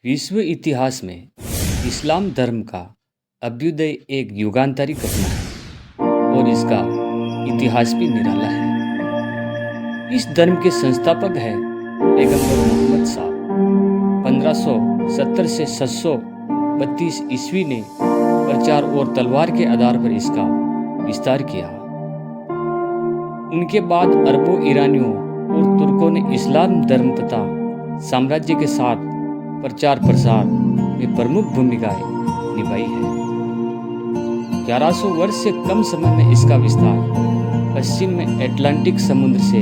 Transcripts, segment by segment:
विश्व इतिहास में इस्लाम धर्म का अभ्युदय एक युगांतरी घटना है और इसका इतिहास भी निराला है। इस धर्म के संस्थापक हैं पैगंबर मोहम्मद साहब। 1570 से 732 ईस्वी ने प्रचार और तलवार के आधार पर इसका विस्तार किया। उनके बाद अरबों, ईरानियों और तुर्कों ने इस्लाम धर्म तथा साम्राज्य के साथ प्रचार प्रसार में प्रमुख भूमिकाएं निभाई है। 1100 वर्ष से कम समय में इसका विस्तार पश्चिम में अटलांटिक समुद्र से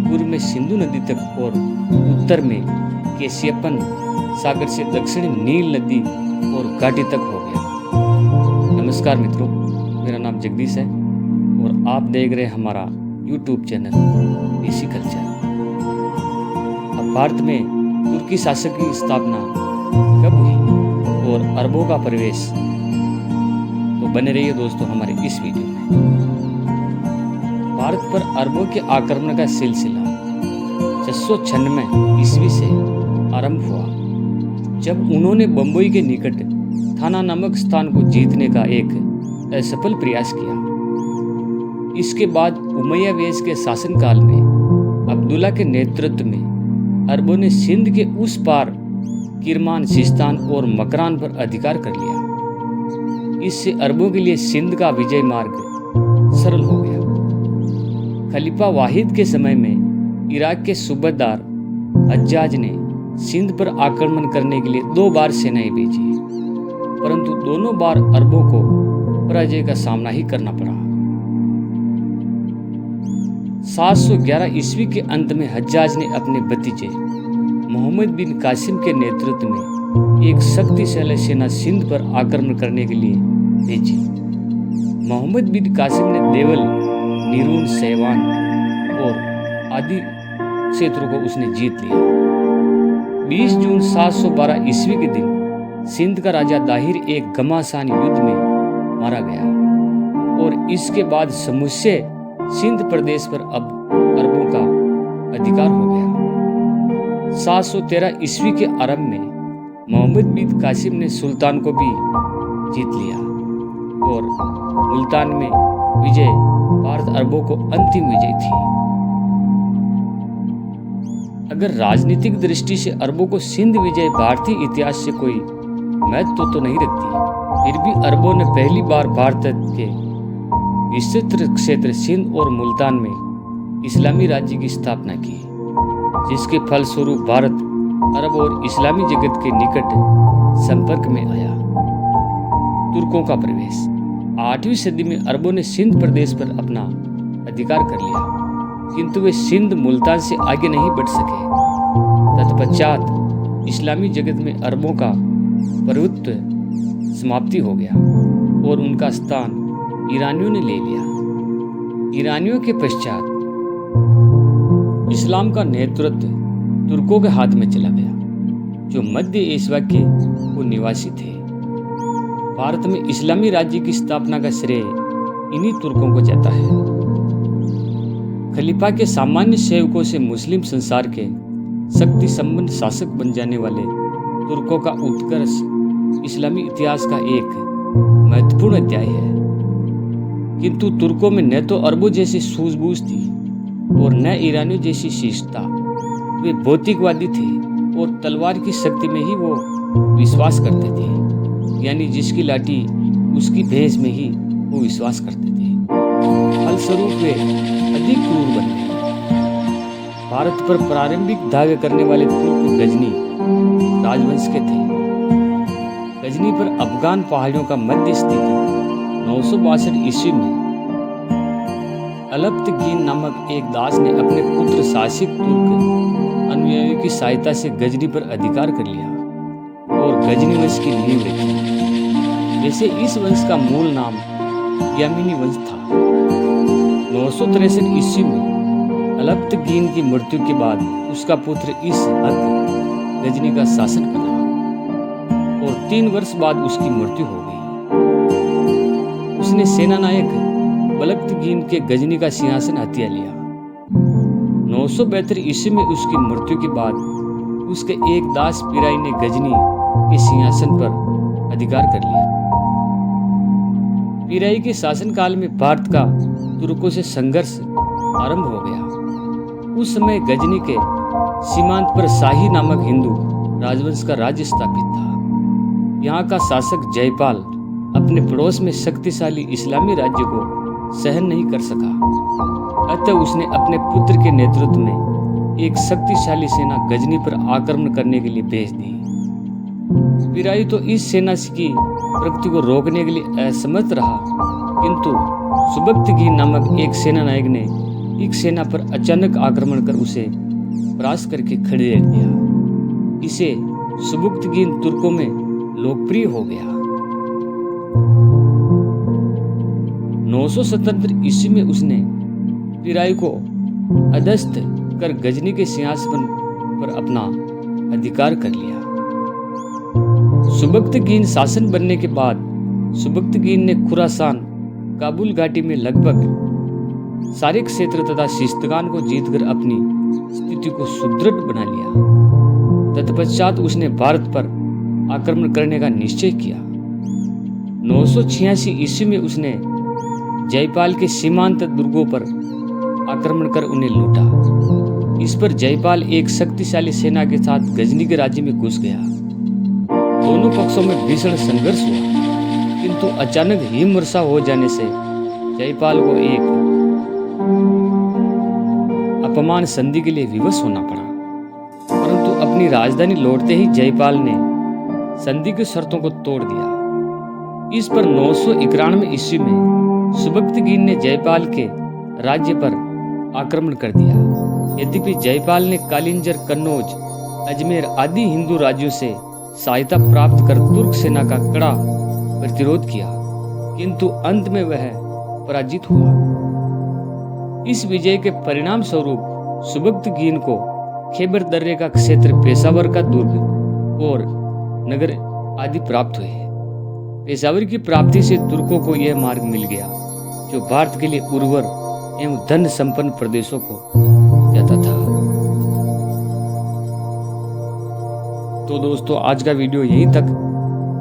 पूर्व में सिंधु नदी तक और उत्तर में कैस्पियन सागर से दक्षिण नील नदी और घाटी तक हो गया। नमस्कार मित्रों, मेरा नाम जगदीश है और आप देख रहे हैं हमारा YouTube चैनल देसी कल्चर। अब भारत में तुर्की शासक की स्थापना कब हुई और अरबों का प्रवेश, तो बने रहिए दोस्तों हमारे इस वीडियो में। भारत पर अरबों के आक्रमण का सिलसिला 696 ईस्वी से आरंभ हुआ, जब उन्होंने बंबई के निकट थाना नामक स्थान को जीतने का एक असफल प्रयास किया। इसके बाद उमैया वंश के शासनकाल में अब्दुल्ला के नेतृत्व में अरबों ने सिंध के उस पार किरमान, सिस्तान और मकरान पर अधिकार कर लिया। इससे अरबों के लिए सिंध का विजय मार्ग सरल हो गया। खलीफा वाहिद के समय में इराक के सूबेदार हज्जाज ने सिंध पर आक्रमण करने के लिए 2 बार सेनाएं भेजी, परंतु दोनों बार अरबों को पराजय का सामना ही करना पड़ा। 711 ईस्वी के अंत में हज्जाज ने अपने भतीजे मोहम्मद बिन कासिम के नेतृत्व में एक शक्तिशाली सेना सिंध पर आक्रमण करने के लिए भेजी। मोहम्मद बिन कासिम ने देवल, नीरून, सैवान और आदि क्षेत्रों को उसने जीत लिया। 20 जून 712 ईस्वी के दिन सिंध का राजा दाहिर एक घमासान युद्ध में मारा गया और इसके बाद समुच्चय सिंध प्रदेश पर अब अरबों का अधिकार हो गया। 713 ईस्वी के आरंभ में मोहम्मद बिन कासिम ने सुल्तान को भी जीत लिया और मुल्तान में विजय भारत अरबों को अंतिम विजय थी। अगर राजनीतिक दृष्टि से अरबों को सिंध विजय भारतीय इतिहास से कोई महत्व तो नहीं रखती, फिर भी अरबों ने पहली बार भारत के विस्तृत क्षेत्र सिंध और मुल्तान में इस्लामी राज्य की स्थापना की, जिसके फलस्वरूप भारत अरब और इस्लामी जगत के निकट संपर्क में आया। तुर्कों का प्रवेश 8वीं सदी में अरबों ने सिंध प्रदेश पर अपना अधिकार कर लिया, किंतु वे सिंध मुल्तान से आगे नहीं बढ़ सके। तत्पश्चात इस्लामी जगत में अरबों का प्रभुत्व समाप्ति हो गया और उनका स्थान ईरानियों ने ले लिया। ईरानियों के पश्चात इस्लाम का नेतृत्व तुर्कों के हाथ में चला गया, जो मध्य एशिया के वो निवासी थे। भारत में इस्लामी राज्य की स्थापना का श्रेय इन्हीं तुर्कों को जाता है। खलीफा के सामान्य सेवकों से मुस्लिम संसार के शक्ति संपन्न शासक बन जाने वाले तुर्कों का उत्कर्ष इस्लामी इतिहास का एक महत्वपूर्ण अध्याय है। किंतु तुर्कों में न तो अरबों जैसी सूझबूझ थी और न ईरानियों जैसी शिष्टता। वे भौतिकवादी थे और तलवार की शक्ति में ही वो विश्वास करते थे, यानी जिसकी लाठी उसकी भैंस में ही वो विश्वास करते थे। फलस्वरूप वे अधिक क्रूर बन गए। भारत पर प्रारंभिक धावे करने वाले तुर्क गजनी राजवंश के थे। गजनी पर अफगान पहाड़ियों का मध्य स्थित 962 ईस्वी में अलप्तगीन नामक एक दास ने अपने पुत्र शासित तुर्क अनुयायियों की सहायता से गजनी पर अधिकार कर लिया और गजनी वंश की नींव रखी। वैसे इस वंश का मूल नाम यामिनी वंश था। 963 ईस्वी में अलप्तगीन की मृत्यु के बाद उसका पुत्र इस हक गजनी का शासन कर रहा और 3 वर्ष बाद उसकी मृत्यु हो गई। उसने सेनानायक बलक्तगीन के गजनी का सिंहासन हथिया लिया। 972 ईस्वी में उसकी मृत्यु के बाद उसके एक दास पिराई ने गजनी के सिंहासन पर अधिकार कर लिया। पीराई के शासनकाल में भारत का तुर्कों से संघर्ष आरंभ हो गया। उस समय गजनी के सीमांत पर शाही नामक हिंदू राजवंश का राज्य स्थापित था। यहाँ का शासक जयपाल अपने पड़ोस में शक्तिशाली इस्लामी राज्य को सहन नहीं कर सका। अतः उसने अपने पुत्र के नेतृत्व में एक शक्तिशाली सेना गजनी पर आक्रमण करने के लिए भेज दी। पीराई तो इस सेना की प्रगति को रोकने के लिए असमर्थ रहा, किंतु सुबक्तगीन नामक एक सेनानायक ने एक सेना पर अचानक आक्रमण कर उसे परास्त करके खड़े रख दिया। इसे सुबक्तगीन तुर्कों में लोकप्रिय हो गया। 977 ईस्वी में उसने पीराई को अधस्थ कर गजनी के सिंहासन पर अपना अधिकार कर लिया। सुबक्तगीन शासन बनने के बाद सुबक्तगीन ने खुरासान काबुल घाटी में लगभग सारे क्षेत्र तथा सिस्तगान को जीतकर अपनी स्थिति को सुदृढ़ बना लिया। तत्पश्चात उसने भारत पर आक्रमण करने का निश्चय किया। 986 ईस्वी में उसने जयपाल के सीमांत दुर्गों पर आक्रमण कर उन्हें लूटा। इस पर जयपाल एक शक्तिशाली सेना के साथ गजनी के राज्य में घुस गया। दोनों पक्षों में भीषण संघर्ष हुआ, किंतु अचानक हिमवर्षा हो जाने से जयपाल को एक अपमान संधि के लिए विवश होना पड़ा। परंतु अपनी राजधानी लौटते ही जयपाल ने संधि की शर्तों को तोड़ दिया। इस पर 991 ईस्वी में सुबक्तगीन ने जयपाल के राज्य पर आक्रमण कर दिया। यद्यपि जयपाल ने कालिंजर, कन्नौज, अजमेर आदि हिंदू राज्यों से सहायता प्राप्त कर तुर्क सेना का कड़ा प्रतिरोध किया, किंतु अंत में वह पराजित हुआ। इस विजय के परिणाम स्वरूप सुबक्तगीन को खैबर दर्रे का क्षेत्र, पेशावर का दुर्ग और नगर आदि प्राप्त हुए। पेशावर की प्राप्ति से तुर्कों को यह मार्ग मिल गया जो भारत के लिए उर्वर एवं धन संपन्न प्रदेशों को जाता था। तो दोस्तों, आज का वीडियो यहीं तक,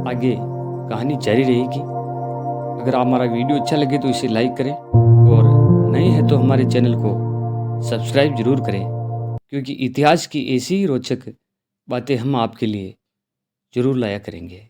आगे कहानी जारी रहेगी। अगर आप हमारा वीडियो अच्छा लगे तो इसे लाइक करें और नए हैं तो हमारे चैनल को सब्सक्राइब जरूर करें, क्योंकि इतिहास की ऐसी ही रोचक बातें हम आपके लिए जरूर लाया करेंगे।